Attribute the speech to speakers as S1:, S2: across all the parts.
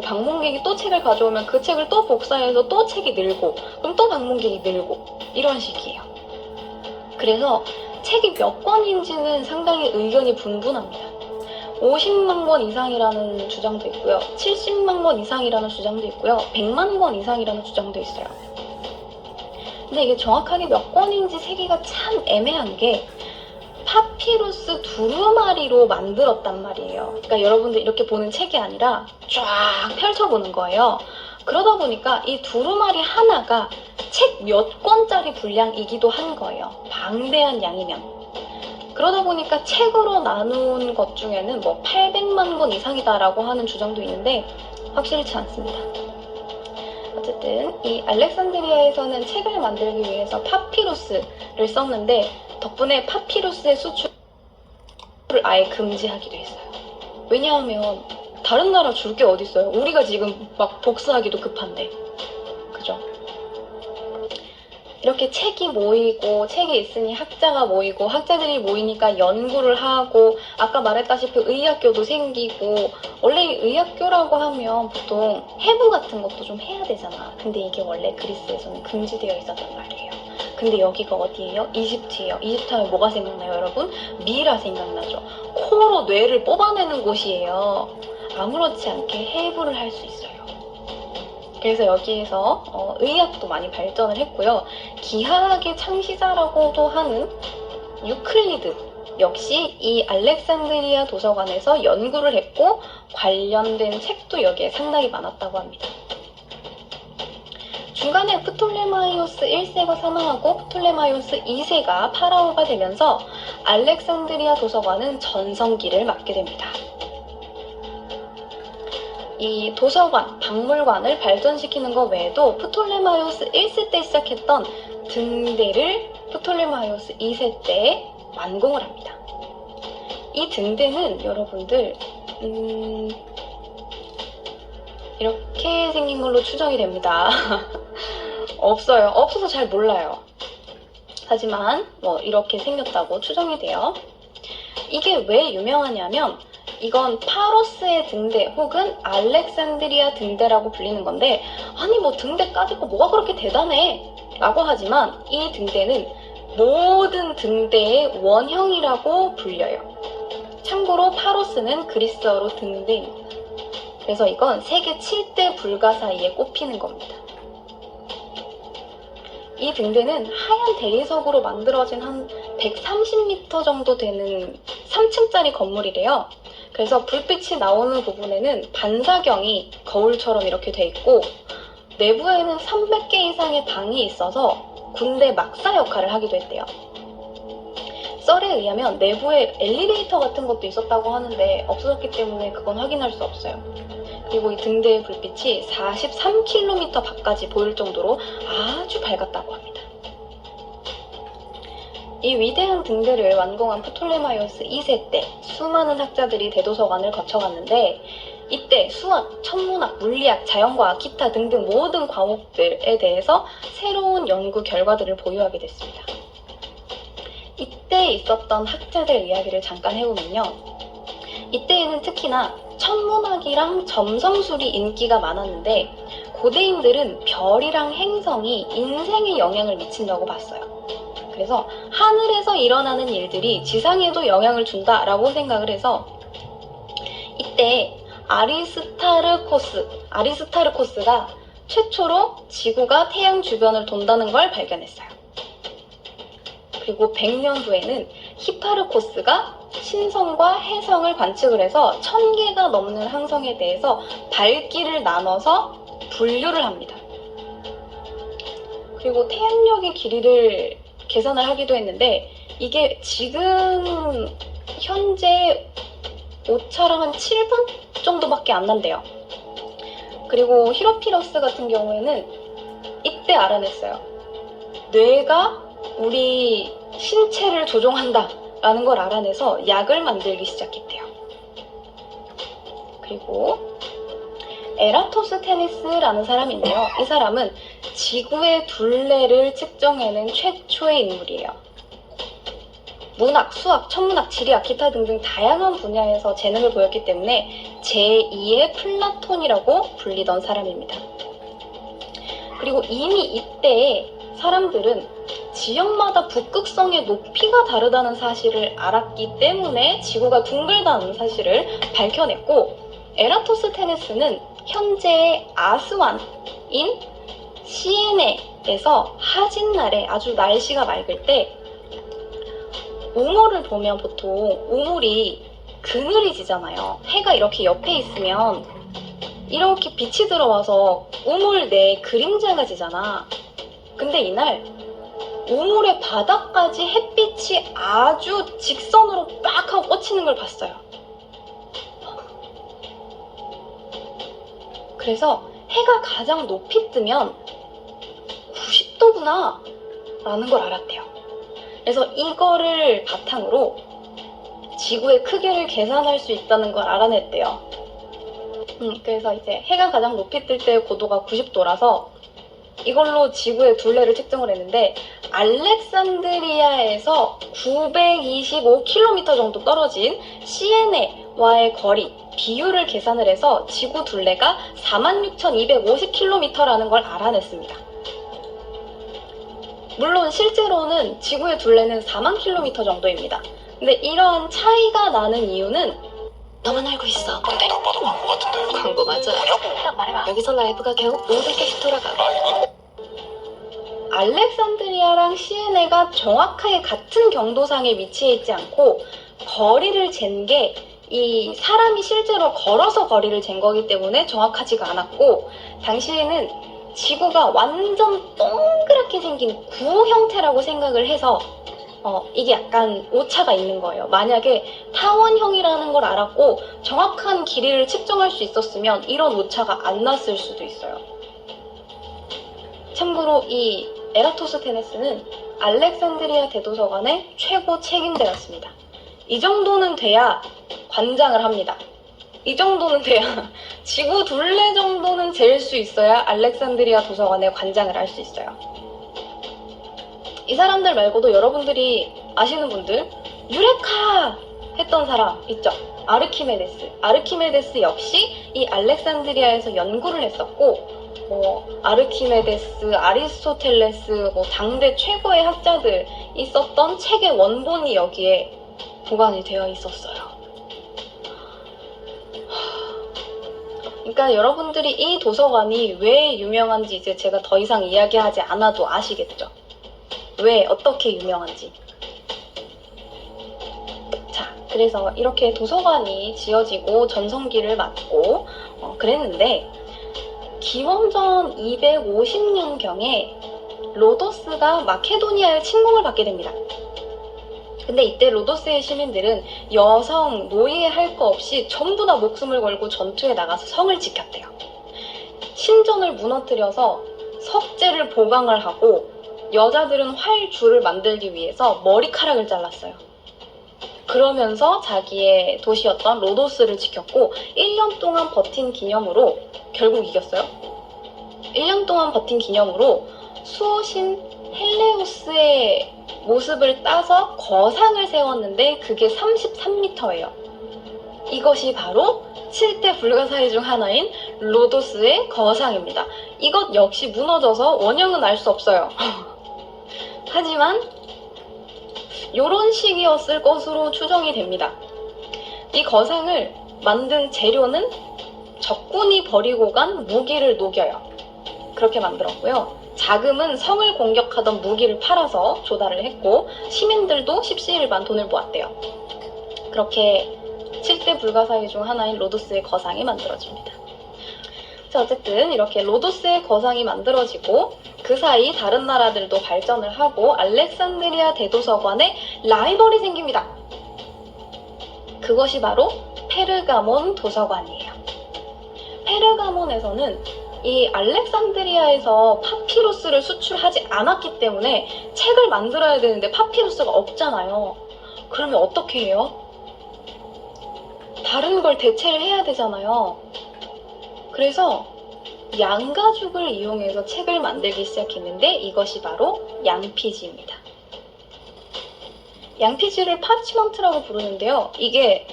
S1: 방문객이 또 책을 가져오면 그 책을 또 복사해서 또 책이 늘고, 그럼 또 방문객이 늘고, 이런 식이에요. 그래서 책이 몇 권인지는 상당히 의견이 분분합니다. 50만 권 이상이라는 주장도 있고요, 70만 권 이상이라는 주장도 있고요, 100만 권 이상이라는 주장도 있어요. 근데 이게 정확하게 몇 권인지 세기가 참 애매한 게 파피루스 두루마리로 만들었단 말이에요. 그러니까 여러분들 이렇게 보는 책이 아니라 쫙 펼쳐보는 거예요. 그러다 보니까 이 두루마리 하나가 책 몇 권짜리 분량이기도 한 거예요. 방대한 양이면. 그러다 보니까 책으로 나눈 것 중에는 뭐 800만 권 이상이다라고 하는 주장도 있는데 확실치 않습니다. 어쨌든 이 알렉산드리아에서는 책을 만들기 위해서 파피루스를 썼는데 덕분에 파피루스의 수출을 아예 금지하기도 했어요. 왜냐하면 다른 나라 줄 게 어딨어요. 우리가 지금 막 복사하기도 급한데. 그죠? 이렇게 책이 모이고, 책이 있으니 학자가 모이고, 학자들이 모이니까 연구를 하고, 아까 말했다시피 의학교도 생기고, 원래 의학교라고 하면 보통 해부 같은 것도 좀 해야 되잖아. 근데 이게 원래 그리스에서는 금지되어 있었단 말이에요. 근데 여기가 어디예요? 이집트예요. 이집트 하면 뭐가 생각나요, 여러분? 미라 생각나죠? 코로 뇌를 뽑아내는 곳이에요. 아무렇지 않게 해부를 할 수 있어요. 그래서 여기에서 의학도 많이 발전을 했고요. 기하학의 창시자라고도 하는 유클리드 역시 이 알렉산드리아 도서관에서 연구를 했고 관련된 책도 여기에 상당히 많았다고 합니다. 중간에 프톨레마이오스 1세가 사망하고 프톨레마이오스 2세가 파라오가 되면서 알렉산드리아 도서관은 전성기를 맞게 됩니다. 이 도서관, 박물관을 발전시키는 것 외에도 프톨레마이오스 1세 때 시작했던 등대를 프톨레마이오스 2세 때 완공을 합니다. 이 등대는 여러분들 이렇게 생긴 걸로 추정이 됩니다. 없어요. 없어서 잘 몰라요. 하지만 뭐 이렇게 생겼다고 추정이 돼요. 이게 왜 유명하냐면 이건 파로스의 등대 혹은 알렉산드리아 등대라고 불리는 건데, 아니 뭐 등대 까짓 거 뭐가 그렇게 대단해 라고 하지만 이 등대는 모든 등대의 원형이라고 불려요. 참고로 파로스는 그리스어로 등대입니다. 그래서 이건 세계 7대 불가 사이에 꼽히는 겁니다. 이 등대는 하얀 대리석으로 만들어진 한 130m 정도 되는 3층짜리 건물이래요. 그래서 불빛이 나오는 부분에는 반사경이 거울처럼 이렇게 돼 있고, 내부에는 300개 이상의 방이 있어서 군대 막사 역할을 하기도 했대요. 썰에 의하면 내부에 엘리베이터 같은 것도 있었다고 하는데 없어졌기 때문에 그건 확인할 수 없어요. 그리고 이 등대의 불빛이 43km 밖까지 보일 정도로 아주 밝았다고 합니다. 이 위대한 등대를 완공한 프톨레마이오스 2세 때 수많은 학자들이 대도서관을 거쳐갔는데, 이때 수학, 천문학, 물리학, 자연과학, 기타 등등 모든 과목들에 대해서 새로운 연구 결과들을 보유하게 됐습니다. 이때 있었던 학자들 이야기를 잠깐 해보면요. 이때에는 특히나 천문학이랑 점성술이 인기가 많았는데 고대인들은 별이랑 행성이 인생에 영향을 미친다고 봤어요. 그래서 하늘에서 일어나는 일들이 지상에도 영향을 준다라고 생각을 해서 이때 아리스타르코스가 최초로 지구가 태양 주변을 돈다는 걸 발견했어요. 그리고 100년 후에는 히파르코스가 신성과 해성을 관측을 해서 1000개가 넘는 항성에 대해서 밝기를 나눠서 분류를 합니다. 그리고 태양력의 길이를 계산을 하기도 했는데 이게 지금 현재 오차랑 한 7분 정도밖에 안 난대요. 그리고 히로피러스 같은 경우에는 이때 알아냈어요. 뇌가 우리 신체를 조종한다 라는 걸 알아내서 약을 만들기 시작했대요. 그리고 에라토스테네스라는 사람인데요. 이 사람은 지구의 둘레를 측정해낸 최초의 인물이에요. 문학, 수학, 천문학, 지리학, 기타 등등 다양한 분야에서 재능을 보였기 때문에 제2의 플라톤이라고 불리던 사람입니다. 그리고 이미 이때 사람들은 지역마다 북극성의 높이가 다르다는 사실을 알았기 때문에 지구가 둥글다는 사실을 밝혀냈고, 에라토스테네스는 현재의 아스완인 시에네에서 하진날에 아주 날씨가 맑을 때 우물을 보면 보통 우물이 그늘이 지잖아요. 해가 이렇게 옆에 있으면 이렇게 빛이 들어와서 우물 내에 그림자가 지잖아. 근데 이날 우물의 바닥까지 햇빛이 아주 직선으로 빡 하고 꽂히는 걸 봤어요. 그래서 해가 가장 높이 뜨면 90도구나 라는 걸 알았대요. 그래서 이거를 바탕으로 지구의 크기를 계산할 수 있다는 걸 알아냈대요. 그래서 이제 해가 가장 높이 뜰 때 고도가 90도라서 이걸로 지구의 둘레를 측정을 했는데, 알렉산드리아에서 925km 정도 떨어진 시에네와의 거리, 비율을 계산을 해서 지구 둘레가 46,250km라는 걸 알아냈습니다. 물론 실제로는 지구의 둘레는 4만 km 정도입니다. 근데 이런 차이가 나는 이유는 너만 알고 있어.
S2: 근데 딱 봐도 광고 같은데.
S1: 광고 맞아.
S2: 뭐냐고?
S1: 말해봐. 여기서 라이브가 겨우 500개씩 돌아가. 알렉산드리아랑 시에네가 정확하게 같은 경도상에 위치해 있지 않고 거리를 잰 게 이 사람이 실제로 걸어서 거리를 잰 거기 때문에 정확하지가 않았고, 당시에는 지구가 완전 동그랗게 생긴 구 형태라고 생각을 해서 이게 약간 오차가 있는 거예요. 만약에 타원형이라는 걸 알았고 정확한 길이를 측정할 수 있었으면 이런 오차가 안 났을 수도 있어요. 참고로 이 에라토스테네스는 알렉산드리아 대도서관의 최고 책임자였습니다. 이 정도는 돼야 관장을 합니다. 이 정도는 돼야 지구 둘레 정도는 잴 수 있어야 알렉산드리아 도서관의 관장을 할 수 있어요. 이 사람들 말고도 여러분들이 아시는 분들, 유레카 했던 사람 있죠? 아르키메데스. 아르키메데스 역시 이 알렉산드리아에서 연구를 했었고, 아르키메데스, 아리스토텔레스, 당대 최고의 학자들 있었던 책의 원본이 여기에 보관이 되어 있었어요. 그러니까 여러분들이 이 도서관이 왜 유명한지 이제 제가 더 이상 이야기하지 않아도 아시겠죠? 왜, 어떻게 유명한지. 자, 그래서 이렇게 도서관이 지어지고 전성기를 맞고 그랬는데, 기원전 250년경에 로도스가 마케도니아의 침공을 받게 됩니다. 근데 이때 로도스의 시민들은 여성, 노예 할 거 없이 전부 다 목숨을 걸고 전투에 나가서 성을 지켰대요. 신전을 무너뜨려서 석재를 보강을 하고, 여자들은 활줄을 만들기 위해서 머리카락을 잘랐어요. 그러면서 자기의 도시였던 로도스를 지켰고, 1년 동안 버틴 기념으로, 결국 이겼어요. 1년 동안 버틴 기념으로 수호신 헬레우스의 모습을 따서 거상을 세웠는데 그게 33m예요. 이것이 바로 7대 불가사의 중 하나인 로도스의 거상입니다. 이것 역시 무너져서 원형은 알 수 없어요. 하지만 이런 식이었을 것으로 추정이 됩니다. 이 거상을 만든 재료는 적군이 버리고 간 무기를 녹여요. 그렇게 만들었고요. 자금은 성을 공격하던 무기를 팔아서 조달을 했고, 시민들도 십시일반 돈을 모았대요. 그렇게 7대 불가사의 중 하나인 로도스의 거상이 만들어집니다. 자, 어쨌든 이렇게 로도스의 거상이 만들어지고 그 사이 다른 나라들도 발전을 하고 알렉산드리아 대도서관에 라이벌이 생깁니다. 그것이 바로 페르가몬 도서관이에요. 페르가몬에서는 이 알렉산드리아에서 파피루스를 수출하지 않았기 때문에 책을 만들어야 되는데 파피루스가 없잖아요. 그러면 어떻게 해요? 다른 걸 대체를 해야 되잖아요. 그래서 양가죽을 이용해서 책을 만들기 시작했는데 이것이 바로 양피지입니다. 양피지를 파치먼트라고 부르는데요. 이게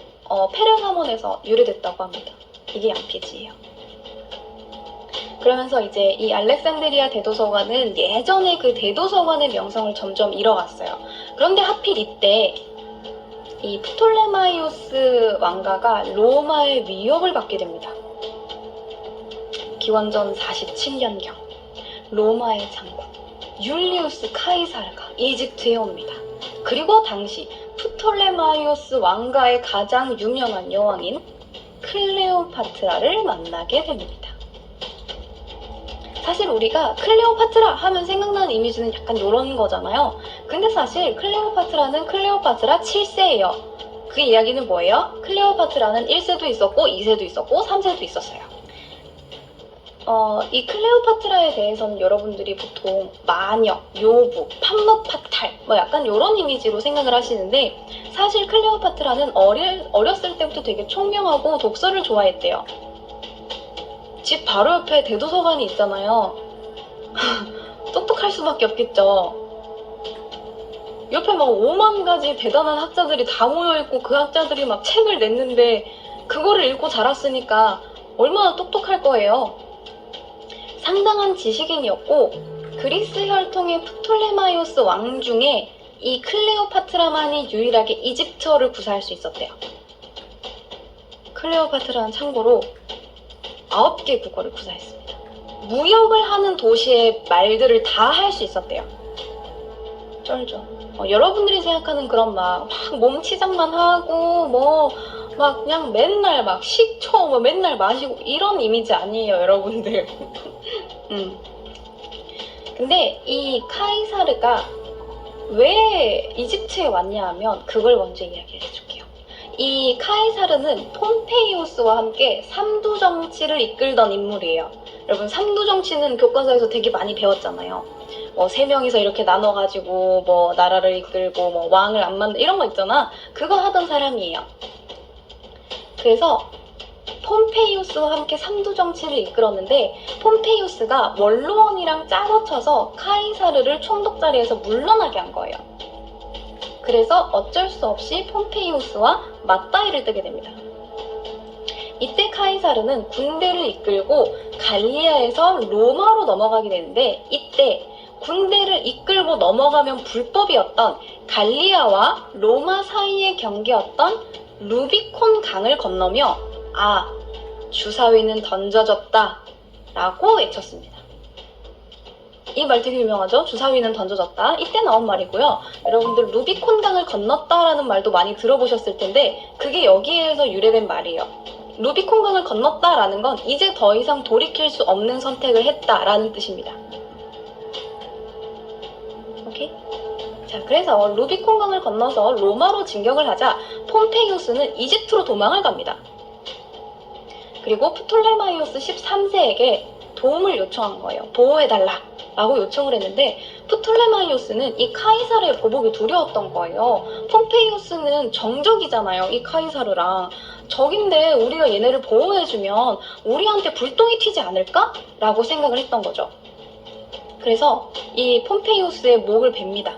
S1: 페르가몬에서 유래됐다고 합니다. 이게 양피지예요. 그러면서 이제 이 알렉산드리아 대도서관은 예전에 그 대도서관의 명성을 점점 잃어갔어요. 그런데 하필 이때 이 프톨레마이오스 왕가가 로마의 위협을 받게 됩니다. 기원전 47년경 로마의 장군 율리우스 카이사르가 이집트에 옵니다. 그리고 당시 프톨레마이오스 왕가의 가장 유명한 여왕인 클레오파트라를 만나게 됩니다. 사실 우리가 클레오파트라 하면 생각나는 이미지는 약간 이런 거잖아요. 근데 사실 클레오파트라는 클레오파트라 7세예요. 그 이야기는 뭐예요? 클레오파트라는 1세도 있었고 2세도 있었고 3세도 있었어요. 이 클레오파트라에 대해서는 여러분들이 보통 마녀, 요부, 판무파탈 뭐 약간 이런 이미지로 생각을 하시는데 사실 클레오파트라는 어렸을 때부터 되게 총명하고 독서를 좋아했대요. 집 바로 옆에 대도서관이 있잖아요. 똑똑할 수밖에 없겠죠. 옆에 막 5만 가지 대단한 학자들이 다 모여있고 그 학자들이 막 책을 냈는데 그거를 읽고 자랐으니까 얼마나 똑똑할 거예요. 상당한 지식인이었고 그리스 혈통의 프톨레마이오스 왕 중에 이 클레오파트라만이 유일하게 이집트어를 구사할 수 있었대요. 클레오파트라는 참고로 9개 국어를 구사했습니다. 무역을 하는 도시의 말들을 다 할 수 있었대요. 쩔죠. 여러분들이 생각하는 그런 막 몸치장만 하고 막 그냥 맨날 막 식초 맨날 마시고 이런 이미지 아니에요, 여러분들. 근데 이 카이사르가 왜 이집트에 왔냐 하면 그걸 먼저 이야기를 해줄게요. 이 카이사르는 폼페이우스와 함께 삼두 정치를 이끌던 인물이에요. 여러분 삼두 정치는 교과서에서 되게 많이 배웠잖아요. 3명이서 이렇게 나눠가지고 나라를 이끌고 왕을 안 만들 이런 거 있잖아. 그거 하던 사람이에요. 그래서 폼페이우스와 함께 삼두 정치를 이끌었는데 폼페이우스가 원로원이랑 짜고 쳐서 카이사르를 총독 자리에서 물러나게 한 거예요. 그래서 어쩔 수 없이 폼페이우스와 맞다이를 뜨게 됩니다. 이때 카이사르는 군대를 이끌고 갈리아에서 로마로 넘어가게 되는데 이때 군대를 이끌고 넘어가면 불법이었던 갈리아와 로마 사이의 경계였던 루비콘 강을 건너며 주사위는 던져졌다 라고 외쳤습니다. 이 말 되게 유명하죠? 주사위는 던져졌다. 이때 나온 말이고요. 여러분들 루비콘 강을 건넜다라는 말도 많이 들어보셨을 텐데 그게 여기에서 유래된 말이에요. 루비콘 강을 건넜다라는 건 이제 더 이상 돌이킬 수 없는 선택을 했다라는 뜻입니다. 오케이? 자, 그래서 루비콘 강을 건너서 로마로 진격을 하자 폼페이우스는 이집트로 도망을 갑니다. 그리고 프톨레마이오스 13세에게 도움을 요청한 거예요. 보호해달라 라고 요청을 했는데 프톨레마이오스는 이 카이사르의 보복이 두려웠던 거예요. 폼페이우스는 정적이잖아요. 이 카이사르랑 적인데 우리가 얘네를 보호해주면 우리한테 불똥이 튀지 않을까? 라고 생각을 했던 거죠. 그래서 이 폼페이우스의 목을 베니다.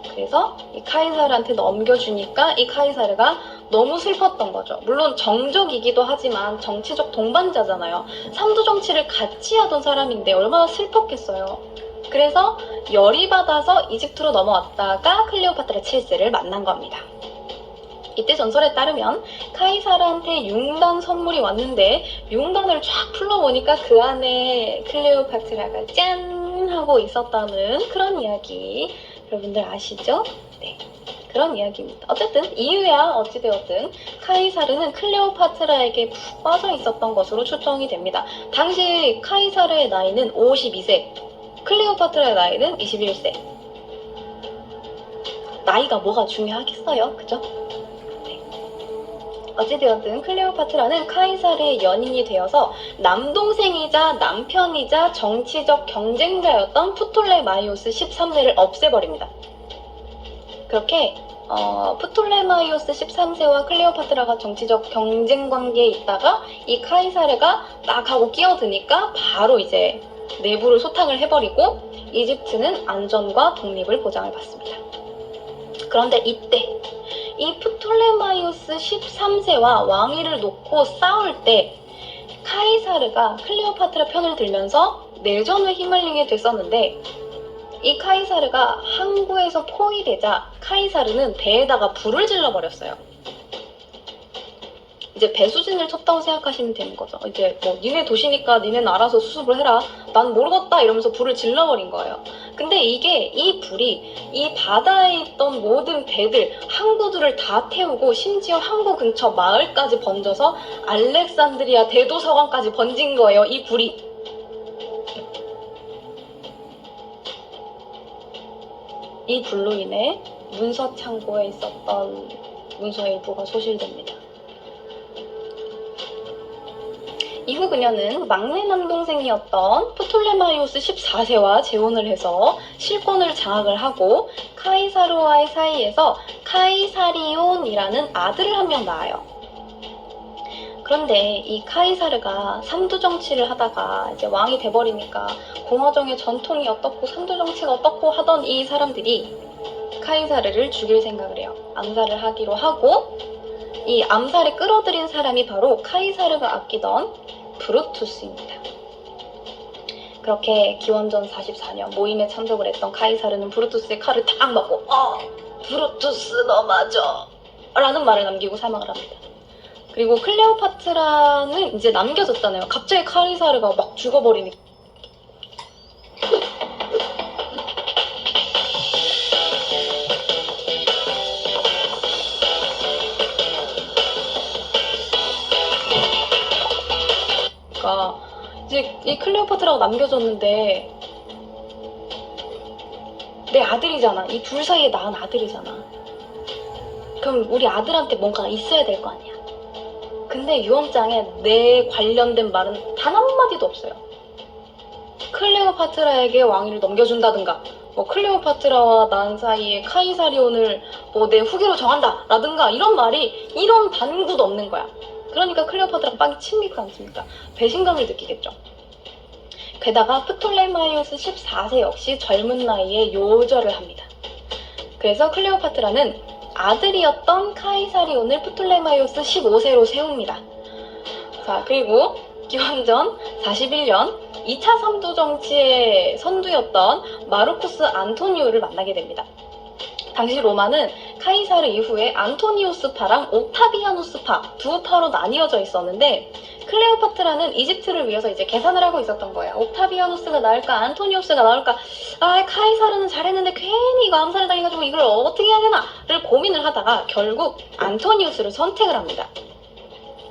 S1: 그래서 이 카이사르한테 넘겨주니까 이 카이사르가 너무 슬펐던 거죠. 물론 정적이기도 하지만 정치적 동반자잖아요. 삼두 정치를 같이 하던 사람인데 얼마나 슬펐겠어요. 그래서 열이 받아서 이집트로 넘어왔다가 클레오파트라 7세를 만난 겁니다. 이때 전설에 따르면 카이사르한테 융단 선물이 왔는데 융단을 쫙 풀러보니까 그 안에 클레오파트라가 짠 하고 있었다는 그런 이야기 여러분들 아시죠? 네, 그런 이야기입니다. 어쨌든 이유야 어찌되었든 카이사르는 클레오파트라에게 푹 빠져 있었던 것으로 추정이 됩니다. 당시 카이사르의 나이는 52세, 클레오파트라의 나이는 21세. 나이가 뭐가 중요하겠어요? 그죠? 어찌되었든 클레오파트라는 카이사르의 연인이 되어서 남동생이자 남편이자 정치적 경쟁자였던 프톨레마이오스 13세를 없애버립니다. 그렇게 프톨레마이오스 13세와 클레오파트라가 정치적 경쟁 관계에 있다가 이 카이사르가 딱 하고 끼어드니까 바로 이제 내부를 소탕을 해버리고 이집트는 안전과 독립을 보장을 받습니다. 그런데 이때 이 프톨레마이오스 13세와 왕위를 놓고 싸울 때 카이사르가 클레오파트라 편을 들면서 내전에 휘말리게 됐었는데, 이 카이사르가 항구에서 포위되자 카이사르는 배에다가 불을 질러버렸어요. 이제 배수진을 쳤다고 생각하시면 되는 거죠. 이제 뭐 니네 도시니까 니네는 알아서 수습을 해라, 난 모르겠다 이러면서 불을 질러버린 거예요. 근데 이 불이 이 바다에 있던 모든 배들, 항구들을 다 태우고 심지어 항구 근처 마을까지 번져서 알렉산드리아 대도서관까지 번진 거예요, 이 불이. 이 불로 인해 문서 창고에 있었던 문서 일부가 소실됩니다. 이후 그녀는 막내 남동생이었던 프톨레마이오스 14세와 재혼을 해서 실권을 장악을 하고 카이사르와의 사이에서 카이사리온이라는 아들을 한 명 낳아요. 그런데 이 카이사르가 삼두 정치를 하다가 이제 왕이 돼버리니까 공화정의 전통이 어떻고 삼두 정치가 어떻고 하던 이 사람들이 카이사르를 죽일 생각을 해요. 암살을 하기로 하고, 이 암살에 끌어들인 사람이 바로 카이사르가 아끼던 브루투스입니다. 그렇게 기원전 44년 모임에 참석을 했던 카이사르는 브루투스의 칼을 탁 맞고 브루투스 너 맞아 라는 말을 남기고 사망을 합니다. 그리고 클레오파트라는 이제 남겨졌잖아요. 갑자기 카이사르가 막 죽어버리니까. 이제 이 클레오파트라가 남겨졌는데 내 아들이잖아. 이 둘 사이에 낳은 아들이잖아. 그럼 우리 아들한테 뭔가 있어야 될 거 아니야. 근데 유언장에 내 관련된 말은 단 한마디도 없어요. 클레오파트라에게 왕위를 넘겨준다든가, 뭐 클레오파트라와 난 사이에 카이사리온을 뭐 내 후계로 정한다 라든가 이런 말이, 이런 단구도 없는 거야. 그러니까 클레오파트라가 빵이 칩니까 않습니까? 배신감을 느끼겠죠. 게다가 프톨레마이오스 14세 역시 젊은 나이에 요절을 합니다. 그래서 클레오파트라는 아들이었던 카이사리온을 프톨레마이오스 15세로 세웁니다. 자, 그리고 기원전 41년 2차 삼두 정치의 선두였던 마르쿠스 안토니오를 만나게 됩니다. 당시 로마는 카이사르 이후에 안토니우스파랑 오타비아누스파 두 파로 나뉘어져 있었는데, 클레오파트라는 이집트를 위해서 이제 계산을 하고 있었던 거예요. 오타비아누스가 나을까 안토니우스가 나을까, 카이사르는 잘했는데 괜히 이거 암살을 당해가지고 이걸 어떻게 해야 되나를 고민을 하다가 결국 안토니우스를 선택을 합니다.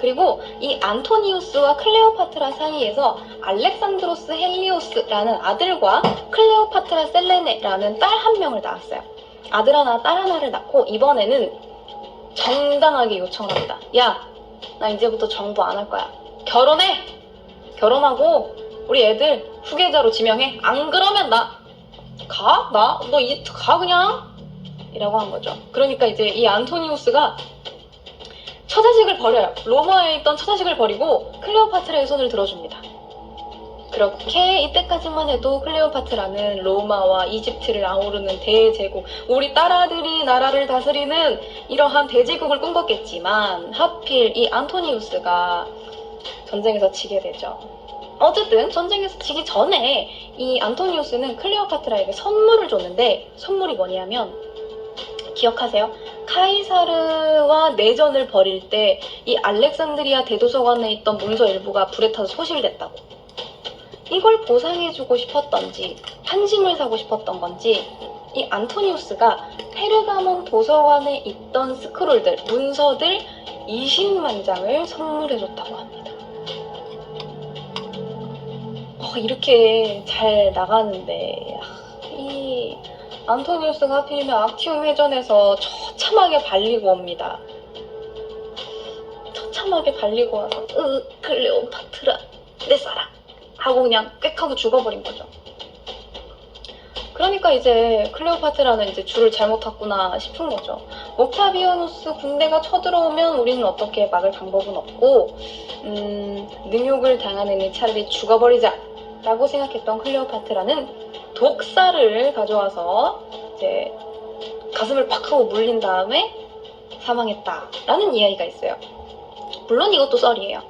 S1: 그리고 이 안토니우스와 클레오파트라 사이에서 알렉산드로스 헬리오스라는 아들과 클레오파트라 셀레네라는 딸 한 명을 낳았어요. 아들 하나, 딸 하나를 낳고 이번에는 정당하게 요청을 합니다. 야, 나 이제부터 정부 안 할 거야. 결혼해! 결혼하고 우리 애들 후계자로 지명해. 안 그러면 나 너 이집트 가 그냥! 이라고 한 거죠. 그러니까 이제 이 안토니우스가 처자식을 버려요. 로마에 있던 처자식을 버리고 클레오파트라의 손을 들어줍니다. 그렇게 이때까지만 해도 클레오파트라는 로마와 이집트를 아우르는 대제국, 우리 딸아들이 나라를 다스리는 이러한 대제국을 꿈꿨겠지만 하필 이 안토니우스가 전쟁에서 지게 되죠. 어쨌든 전쟁에서 지기 전에 이 안토니우스는 클레오파트라에게 선물을 줬는데, 선물이 뭐냐면, 기억하세요? 카이사르와 내전을 벌일 때 이 알렉산드리아 대도서관에 있던 문서 일부가 불에 타서 소실됐다고. 이걸 보상해주고 싶었던지 한심을 사고 싶었던 건지 이 안토니우스가 페르가몬 도서관에 있던 스크롤들, 문서들 20만 장을 선물해줬다고 합니다. 이렇게 잘 나가는데 이 안토니우스가 하필이면 악티움 회전에서 처참하게 발리고 옵니다. 처참하게 발리고 와서 클레오파트라 내 사랑 하고 그냥 꽥 하고 죽어버린 거죠. 그러니까 이제 클레오파트라는 이제 줄을 잘못 탔구나 싶은 거죠. 옥타비아누스 군대가 쳐들어오면 우리는 어떻게 막을 방법은 없고, 능욕을 당하느니 차라리 죽어버리자 라고 생각했던 클레오파트라는 독사를 가져와서 이제 가슴을 팍 하고 물린 다음에 사망했다라는 이야기가 있어요. 물론 이것도 썰이에요.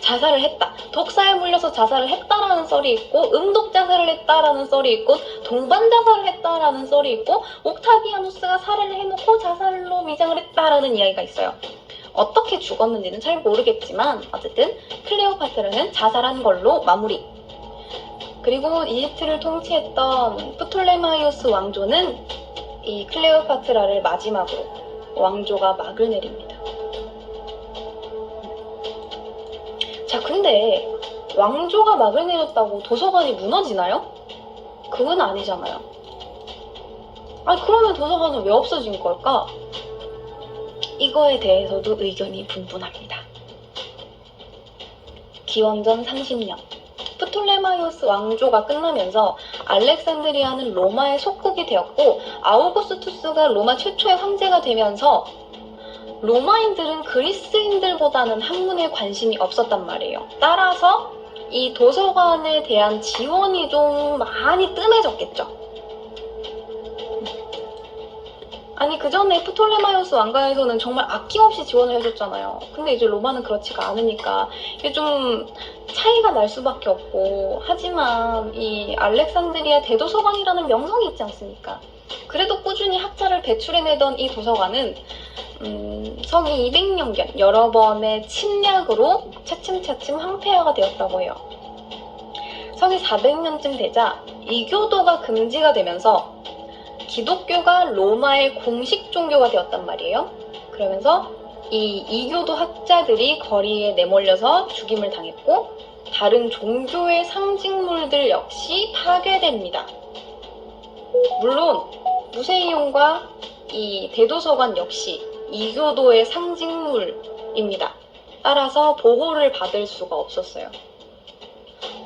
S1: 자살을 했다. 독사에 물려서 자살을 했다라는 썰이 있고, 음독 자살을 했다라는 썰이 있고, 동반 자살을 했다라는 썰이 있고, 옥타비아누스가 살해를 해놓고 자살로 미장을 했다라는 이야기가 있어요. 어떻게 죽었는지는 잘 모르겠지만 어쨌든 클레오파트라는 자살한 걸로 마무리. 그리고 이집트를 통치했던 프톨레마이오스 왕조는 이 클레오파트라를 마지막으로 왕조가 막을 내립니다. 자, 근데 왕조가 막을 내렸다고 도서관이 무너지나요? 그건 아니잖아요. 아니, 그러면 도서관은 왜 없어진 걸까? 이거에 대해서도 의견이 분분합니다. 기원전 30년, 프톨레마이오스 왕조가 끝나면서 알렉산드리아는 로마의 속국이 되었고, 아우구스투스가 로마 최초의 황제가 되면서 로마인들은 그리스인들보다는 학문에 관심이 없었단 말이에요. 따라서 이 도서관에 대한 지원이 좀 많이 뜸해졌겠죠. 아니, 그 전에 프톨레마이오스 왕가에서는 정말 아낌없이 지원을 해줬잖아요. 근데 이제 로마는 그렇지가 않으니까 이게 좀 차이가 날 수밖에 없고, 하지만 이 알렉산드리아 대도서관이라는 명성이 있지 않습니까? 그래도 꾸준히 학자를 배출해내던 이 도서관은 서기 200년경 여러 번의 침략으로 차츰차츰 황폐화가 되었다고 해요. 서기 400년쯤 되자 이교도가 금지가 되면서 기독교가 로마의 공식 종교가 되었단 말이에요. 그러면서 이 이교도 학자들이 거리에 내몰려서 죽임을 당했고, 다른 종교의 상징물들 역시 파괴됩니다. 물론 무세이용과 이 대도서관 역시 이교도의 상징물입니다. 따라서 보호를 받을 수가 없었어요.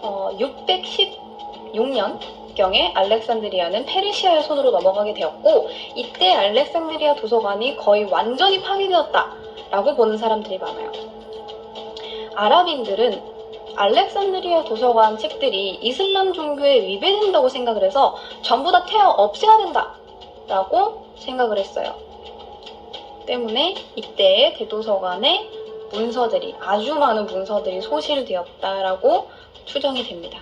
S1: 616년경에 알렉산드리아는 페르시아의 손으로 넘어가게 되었고, 이때 알렉산드리아 도서관이 거의 완전히 파괴되었다라고 보는 사람들이 많아요. 아랍인들은 알렉산드리아 도서관 책들이 이슬람 종교에 위배된다고 생각을 해서 전부 다 태워 없애야 된다라고 생각을 했어요. 때문에 이때 대도서관에 문서들이, 아주 많은 문서들이 소실되었다라고 추정이 됩니다.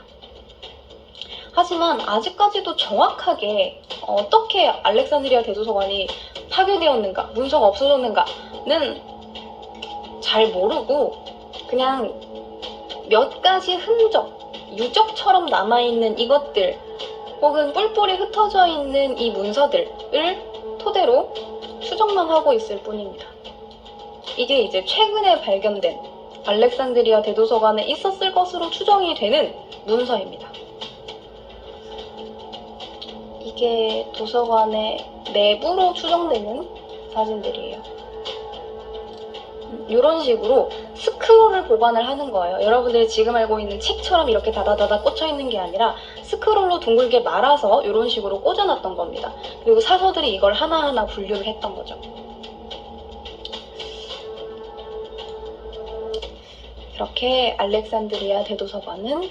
S1: 하지만 아직까지도 정확하게 어떻게 알렉산드리아 대도서관이 파괴되었는가, 문서가 없어졌는가는 잘 모르고, 그냥 몇 가지 흔적, 유적처럼 남아있는 이것들, 혹은 뿔뿔이 흩어져 있는 이 문서들을 토대로 추정만 하고 있을 뿐입니다. 이게 이제 최근에 발견된 알렉산드리아 대도서관에 있었을 것으로 추정이 되는 문서입니다. 이게 도서관의 내부로 추정되는 사진들이에요. 이런 식으로 스크롤을 보관을 하는 거예요. 여러분들이 지금 알고 있는 책처럼 이렇게 다다다다 꽂혀 있는 게 아니라 스크롤로 둥글게 말아서 이런 식으로 꽂아놨던 겁니다. 그리고 사서들이 이걸 하나하나 분류를 했던 거죠. 이렇게 알렉산드리아 대도서관은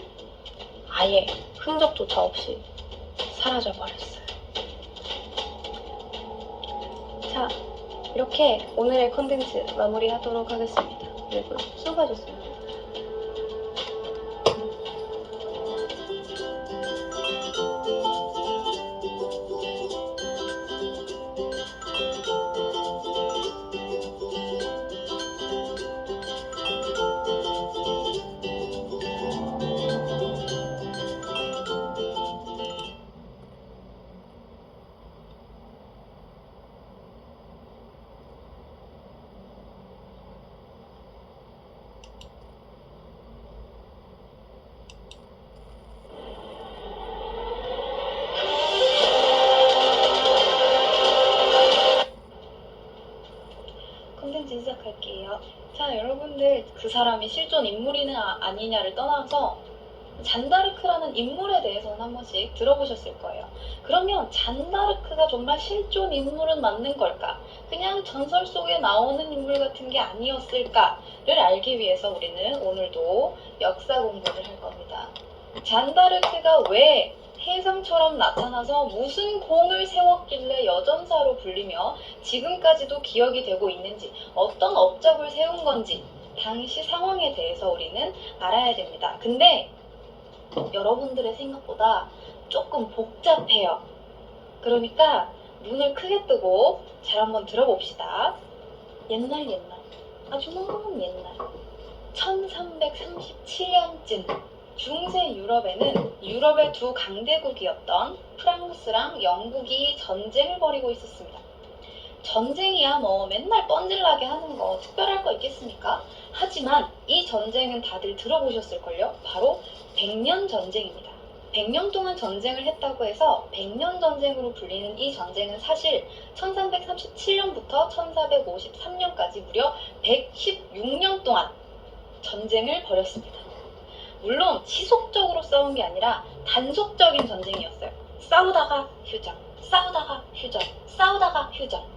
S1: 아예 흔적조차 없이 사라져버렸어요. 자, 이렇게 오늘의 콘텐츠 마무리하도록 하겠습니다. 여러분 수고하셨습니다. 콘텐츠 시작할게요. 자, 여러분들 그 사람이 실존 인물이냐 아니냐를 떠나서 잔다르크라는 인물에 대해서는 한 번씩 들어보셨을 거예요. 그러면 잔다르크가 정말 실존 인물은 맞는 걸까? 그냥 전설 속에 나오는 인물 같은 게 아니었을까를 알기 위해서 우리는 오늘도 역사 공부를 할 겁니다. 잔다르크가 왜 해상처럼 나타나서 무슨 공을 세웠길래 여전사로 불리며 지금까지도 기억이 되고 있는지, 어떤 업적을 세운 건지 당시 상황에 대해서 우리는 알아야 됩니다. 근데 여러분들의 생각보다 조금 복잡해요. 그러니까 눈을 크게 뜨고 잘 한번 들어봅시다. 옛날 아주 먼 옛날 1337년쯤 중세 유럽에는 유럽의 두 강대국이었던 프랑스랑 영국이 전쟁을 벌이고 있었습니다. 전쟁이야 뭐 맨날 뻔질나게 하는 거 특별할 거 있겠습니까? 하지만 이 전쟁은 다들 들어보셨을걸요? 바로 백년 전쟁입니다. 100년 동안 전쟁을 했다고 해서 백년 전쟁으로 불리는 이 전쟁은 사실 1337년부터 1453년까지 무려 116년 동안 전쟁을 벌였습니다. 물론 지속적으로 싸운 게 아니라 단속적인 전쟁이었어요. 싸우다가 휴전, 싸우다가 휴전, 싸우다가 휴전.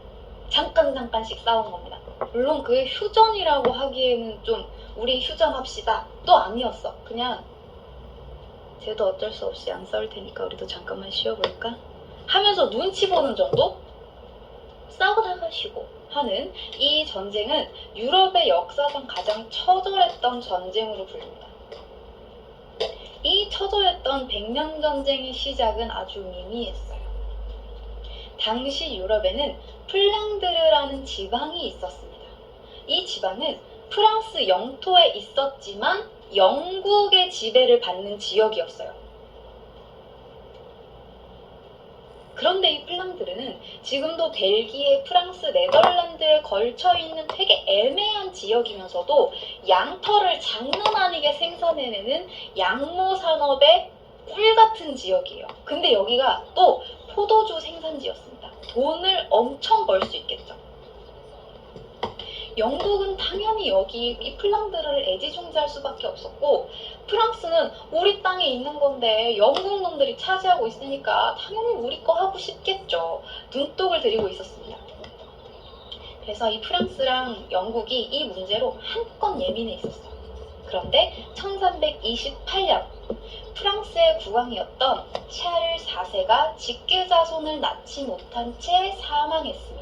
S1: 잠깐씩 싸운 겁니다. 물론 그게 휴전이라고 하기에는 좀 우리 휴전합시다 또 아니었어. 그냥 쟤도 어쩔 수 없이 안 싸울 테니까 우리도 잠깐만 쉬어볼까? 하면서 눈치 보는 정도? 싸우다가 쉬고 하는 이 전쟁은 유럽의 역사상 가장 처절했던 전쟁으로 불립니다. 이 처절했던 백년 전쟁의 시작은 아주 미미했어요. 당시 유럽에는 플랑드르라는 지방이 있었습니다. 이 지방은 프랑스 영토에 있었지만 영국의 지배를 받는 지역이었어요. 그런데 이 플랑드르는 지금도 벨기에, 프랑스, 네덜란드에 걸쳐있는 되게 애매한 지역이면서도 양털을 장난 아니게 생산해내는 양모 산업의 꿀같은 지역이에요. 근데 여기가 또 포도주 생산지였습니다. 돈을 엄청 벌 수 있겠죠. 영국은 당연히 여기 이 플랑드르를 애지중지할 수밖에 없었고, 프랑스는 우리 땅에 있는 건데 영국 놈들이 차지하고 있으니까 당연히 우리 거 하고 싶겠죠. 눈독을 들이고 있었습니다. 그래서 이 프랑스랑 영국이 이 문제로 한껏 예민해 있었어요. 그런데 1328년 프랑스의 국왕이었던 샤를 4세가 직계자손을 낳지 못한 채 사망했습니다.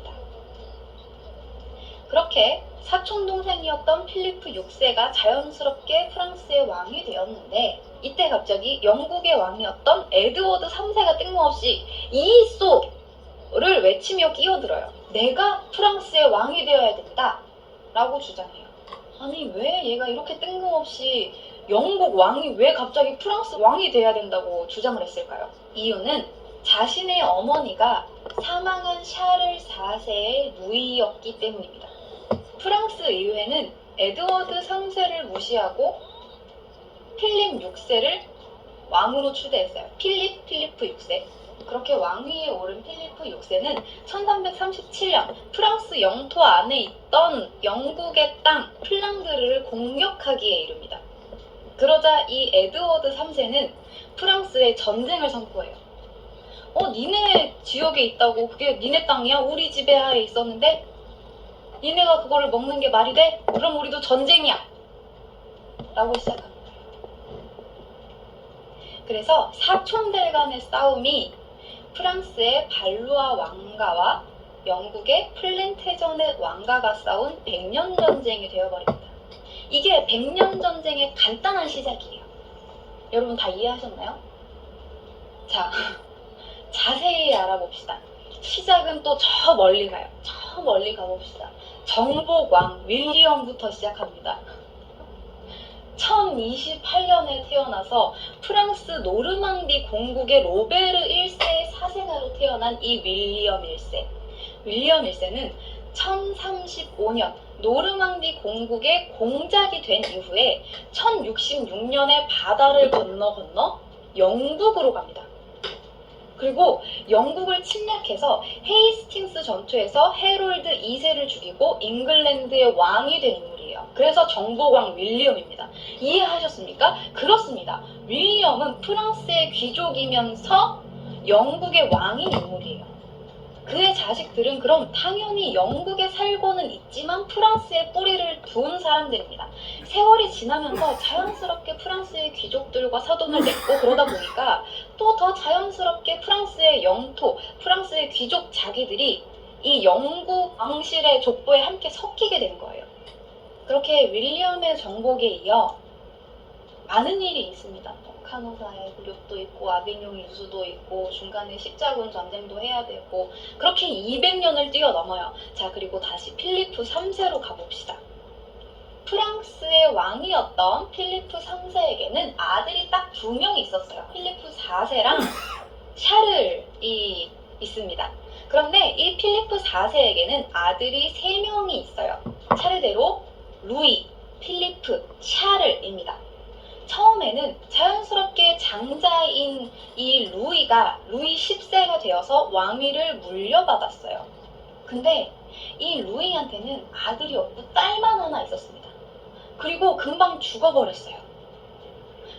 S1: 그렇게 사촌동생이었던 필리프 6세가 자연스럽게 프랑스의 왕이 되었는데, 이때 갑자기 영국의 왕이었던 에드워드 3세가 뜬금없이 이소를 외치며 끼어들어요. 내가 프랑스의 왕이 되어야 된다 라고 주장해요. 아니 왜 얘가 이렇게 뜬금없이 영국 왕이 왜 갑자기 프랑스 왕이 돼야 된다고 주장을 했을까요? 이유는 자신의 어머니가 사망한 샤를 4세의 누이였기 때문입니다. 프랑스 의회는 에드워드 3세를 무시하고 필립 6세를 왕으로 추대했어요. 필리프 6세. 그렇게 왕위에 오른 필리프 6세는 1337년 프랑스 영토 안에 있던 영국의 땅 플랑드르를 공격하기에 이릅니다. 그러자 이 에드워드 3세는 프랑스에 전쟁을 선포해요. 니네 지역에 있다고 그게 니네 땅이야? 우리 지배하에 있었는데 니네가 그거를 먹는 게 말이 돼? 그럼 우리도 전쟁이야! 라고 시작합니다. 그래서 사촌들 간의 싸움이 프랑스의 발루아 왕가와 영국의 플랜테저넷 왕가가 싸운 백년전쟁이 되어버립니다. 이게 백년전쟁의 간단한 시작이에요. 여러분 다 이해하셨나요? 자, 자세히 알아봅시다. 시작은 또 저 멀리 가요. 저 멀리 가봅시다. 정복왕 윌리엄부터 시작합니다. 1028년에 태어나서 프랑스 노르망디 공국의 로베르 1세의 사생아로 태어난 이 윌리엄 1세. 윌리엄 1세는 1035년 노르망디 공국의 공작이 된 이후에 1066년에 바다를 건너 영국으로 갑니다. 그리고 영국을 침략해서 헤이스팅스 전투에서 해롤드 2세를 죽이고 잉글랜드의 왕이 된 인물이에요. 그래서 정복왕 윌리엄입니다. 이해하셨습니까? 그렇습니다. 윌리엄은 프랑스의 귀족이면서 영국의 왕인 인물이에요. 그의 자식들은 그럼 당연히 영국에 살고는 있지만 프랑스에 뿌리를 둔 사람들입니다. 세월이 지나면서 자연스럽게 프랑스의 귀족들과 사돈을 맺고 그러다 보니까 또 더 자연스럽게 프랑스의 영토, 프랑스의 귀족 자기들이 이 영국 왕실의 족보에 함께 섞이게 된 거예요. 그렇게 윌리엄의 정복에 이어 많은 일이 있습니다. 카노사의 굴욕도 있고 아비뇽 유수도 있고 중간에 십자군 전쟁도 해야 되고 그렇게 200년을 뛰어넘어요. 자, 그리고 다시 필리프 3세로 가봅시다. 프랑스의 왕이었던 필리프 3세에게는 아들이 딱 2명이 있었어요. 필리프 4세랑 샤를이 있습니다. 그런데 이 필리프 4세에게는 아들이 3명이 있어요. 차례대로 루이, 필리프, 샤를입니다. 처음에는 자연스럽게 장자인 이 루이가 루이 10세가 되어서 왕위를 물려받았어요. 근데 이 루이한테는 아들이 없고 딸만 하나 있었습니다. 그리고 금방 죽어버렸어요.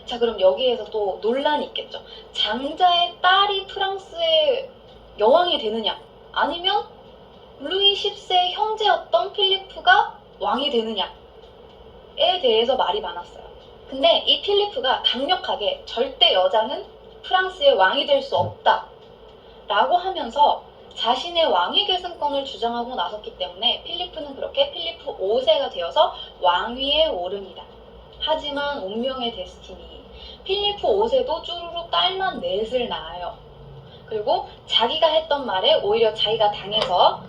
S1: 자, 그럼 여기에서 또 논란이 있겠죠. 장자의 딸이 프랑스의 여왕이 되느냐, 아니면 루이 10세의 형제였던 필리프가 왕이 되느냐에 대해서 말이 많았어요. 근데 이 필리프가 강력하게 절대 여자는 프랑스의 왕이 될 수 없다 라고 하면서 자신의 왕위 계승권을 주장하고 나섰기 때문에 필리프는 그렇게 필리프 5세가 되어서 왕위에 오릅니다. 하지만 운명의 데스티니, 필리프 5세도 쭈루룩 딸만 넷을 낳아요. 그리고 자기가 했던 말에 오히려 자기가 당해서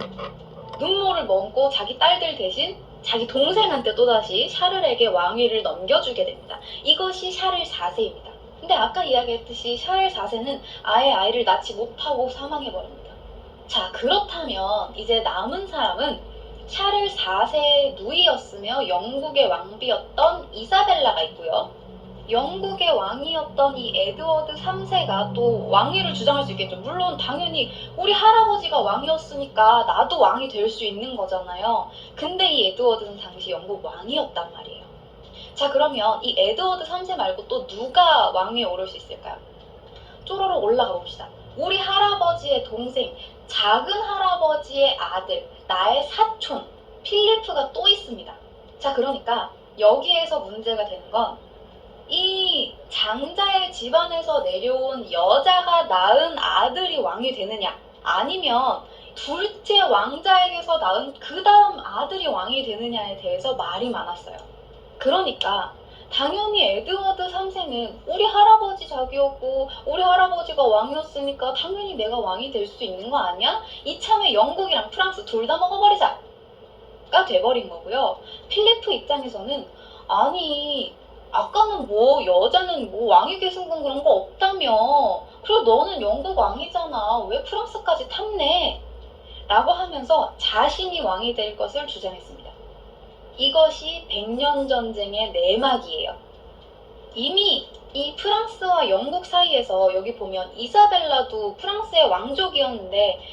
S1: 눈물을 머금고 자기 딸들 대신 자기 동생한테 또다시 샤를에게 왕위를 넘겨주게 됩니다. 이것이 샤를 4세입니다. 근데 아까 이야기했듯이 샤를 4세는 아예 아이를 낳지 못하고 사망해버립니다. 자, 그렇다면 이제 남은 사람은 샤를 4세의 누이였으며 영국의 왕비였던 이사벨라가 있고요. 영국의 왕이었던 이 에드워드 3세가 또 왕위를 주장할 수 있겠죠. 물론 당연히 우리 할아버지가 왕이었으니까 나도 왕이 될 수 있는 거잖아요. 근데 이 에드워드는 당시 영국 왕이었단 말이에요. 자, 그러면 이 에드워드 3세 말고 또 누가 왕위에 오를 수 있을까요? 쪼로록 올라가 봅시다. 우리 할아버지의 동생, 작은 할아버지의 아들, 나의 사촌 필리프가 또 있습니다. 자, 그러니까 여기에서 문제가 되는 건 이 장자의 집안에서 내려온 여자가 낳은 아들이 왕이 되느냐, 아니면 둘째 왕자에게서 낳은 그 다음 아들이 왕이 되느냐에 대해서 말이 많았어요. 그러니까 당연히 에드워드 3세는 우리 할아버지 자기였고 우리 할아버지가 왕이었으니까 당연히 내가 왕이 될 수 있는 거 아니야? 이참에 영국이랑 프랑스 둘 다 먹어버리자 가 돼버린 거고요. 필리프 입장에서는 아니, 아까는 뭐 여자는 뭐 왕위 계승권 그런 거 없다며, 그리고 너는 영국 왕이잖아, 왜 프랑스까지 탐내? 라고 하면서 자신이 왕이 될 것을 주장했습니다. 이것이 100년 전쟁의 내막이에요. 이미 이 프랑스와 영국 사이에서 여기 보면 이사벨라도 프랑스의 왕족이었는데